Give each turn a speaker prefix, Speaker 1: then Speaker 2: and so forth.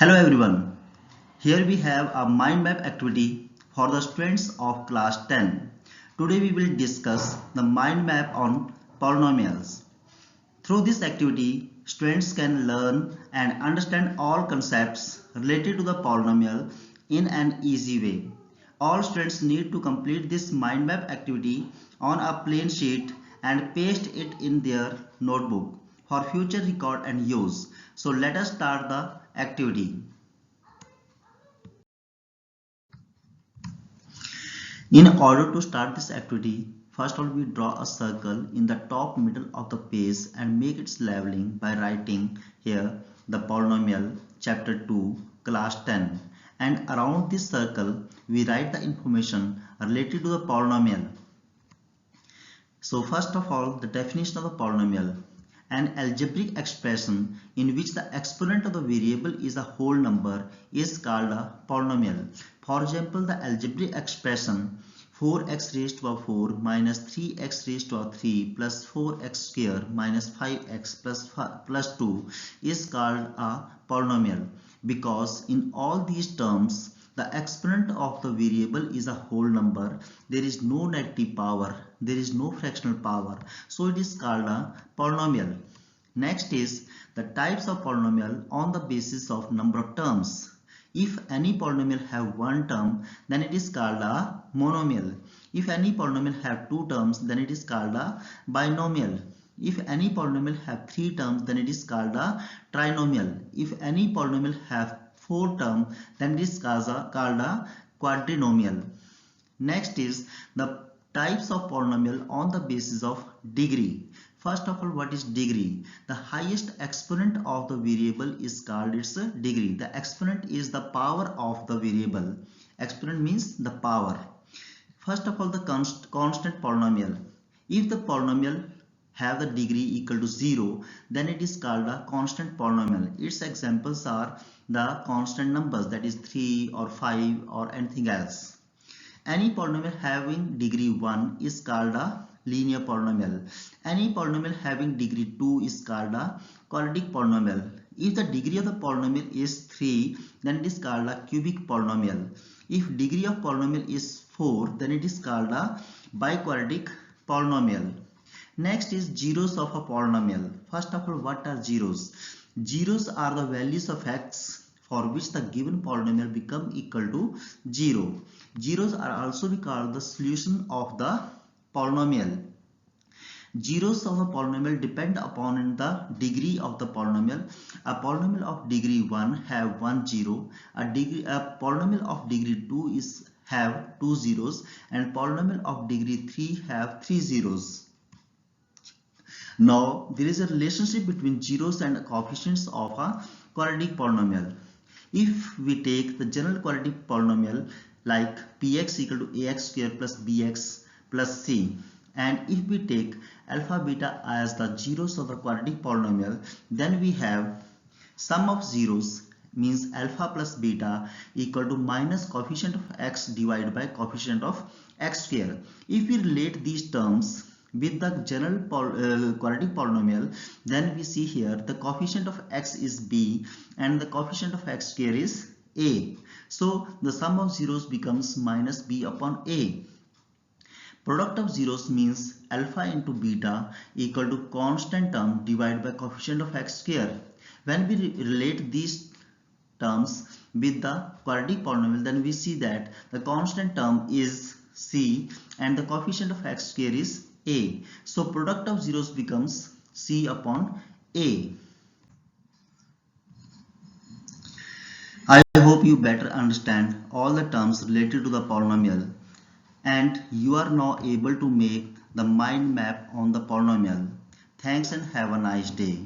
Speaker 1: Hello everyone, here we have a mind map activity for the students of class 10. Today we will discuss the mind map on polynomials. Through this activity, students can learn and understand all concepts related to the polynomial in an easy way. All students need to complete this mind map activity on a plain sheet and paste it in their notebook for future record and use. So let us start the activity. In order to start this activity, first of all we draw a circle in the top middle of the page and make its leveling by writing here the polynomial chapter 2 class 10, and around this circle we write the information related to the polynomial. So first of all, the definition of the polynomial: an algebraic expression in which the exponent of the variable is a whole number is called a polynomial. For example, the algebraic expression 4x raised to a 4 minus 3x raised to a 3 plus 4x square minus 5x plus 2 is called a polynomial because in all these terms the exponent of the variable is a whole number. There is no negative power, there is no fractional power, so it is called a polynomial. Next is the types of polynomial on the basis of number of terms. If any polynomial have one term, then it is called a monomial. If any polynomial have two terms, then it is called a binomial. If any polynomial have three terms, then it is called a trinomial. If any polynomial have four terms, then it is called a quadrinomial. Next is the types of polynomial on the basis of degree. First of all, what is degree? The highest exponent of the variable is called its degree. The exponent is the power of the variable. Exponent means the power. First of all, the constant polynomial. If the polynomial have the degree equal to 0, then it is called a constant polynomial. Its examples are the constant numbers, that is 3 or 5 or anything else. Any polynomial having degree 1 is called a linear polynomial. Any polynomial having degree 2 is called a quadratic polynomial. If the degree of the polynomial is 3, then it is called a cubic polynomial. If degree of polynomial is 4, then it is called a biquadratic polynomial. Next is zeros of a polynomial. First of all, what are zeros? Zeros are the values of x for which the given polynomial become equal to 0. Zeros are also called the solution of the polynomial. Zeros of a polynomial depend upon the degree of the polynomial. A polynomial of degree 1 have 1 zero. A polynomial of degree 2 is have 2 zeros, and polynomial of degree 3 have 3 zeros. Now there is a relationship between zeros and coefficients of a quadratic polynomial. If we take the general quadratic polynomial like px equal to ax square plus bx plus c, and if we take alpha beta as the zeros of the quadratic polynomial, then we have sum of zeros means alpha plus beta equal to minus coefficient of x divided by coefficient of x square. If we relate these terms with the general quadratic polynomial, then we see here the coefficient of x is b and the coefficient of x square is a. So the sum of zeros becomes minus b upon a. Product of zeros means alpha into beta equal to constant term divided by coefficient of x square. When we relate these terms with the quadratic polynomial, then we see that the constant term is c and the coefficient of x square is a. So product of zeros becomes c upon a. I hope you better understand all the terms related to the polynomial and you are now able to make the mind map on the polynomial. Thanks and have a nice day.